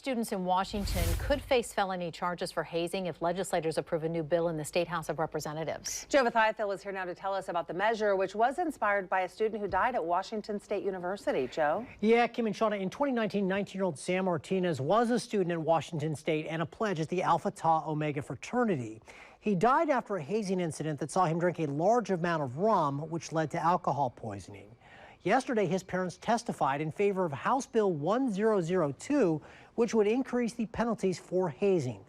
Students in Washington could face felony charges for hazing if legislators approve a new bill in the State House of Representatives. Joe Vithayathil is here now to tell us about the measure, which was inspired by a student who died at Washington State University. Joe? Yeah, Kim and Shauna, in 2019, 19-year-old Sam Martinez was a student at Washington State and a pledge at the Alpha Tau Omega fraternity. He died after a hazing incident that saw him drink a large amount of rum, which led to alcohol poisoning. Yesterday, his parents testified in favor of House Bill 1002, which would increase the penalties for hazing.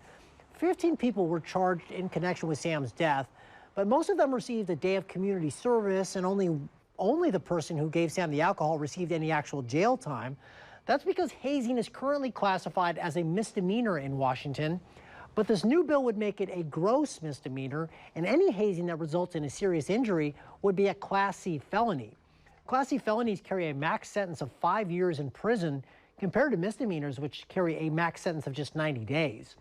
15 people were charged in connection with Sam's death, but most of them received a day of community service, and only the person who gave Sam the alcohol received any actual jail time. That's because hazing is currently classified as a misdemeanor in Washington, but this new bill would make it a gross misdemeanor, and any hazing that results in a serious injury would be a Class C felony. Class C felonies carry a max sentence of 5 years in prison compared to misdemeanors, which carry a max sentence of just 90 days.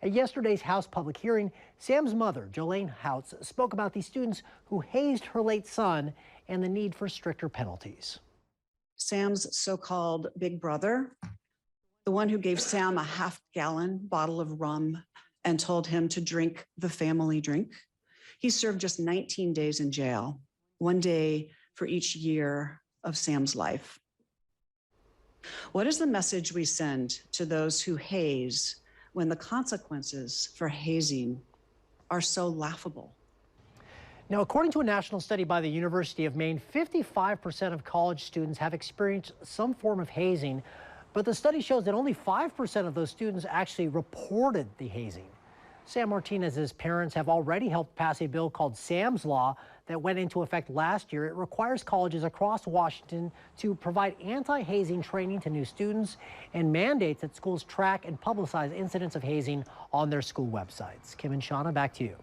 At yesterday's House public hearing, Sam's mother, Jolene Houts, spoke about these students who hazed her late son and the need for stricter penalties. Sam's so-called big brother, the one who gave Sam a half-gallon bottle of rum and told him to drink the family drink, he served just 19 days in jail, 1 day for each year of Sam's life. What is the message we send to those who haze when the consequences for hazing are so laughable? Now, according to a national study by the University of Maine, 55% of college students have experienced some form of hazing, but the study shows that only 5% of those students actually reported the hazing. Sam Martinez's parents have already helped pass a bill called Sam's Law that went into effect last year. It requires colleges across Washington to provide anti-hazing training to new students and mandates that schools track and publicize incidents of hazing on their school websites. Kim and Shauna, back to you.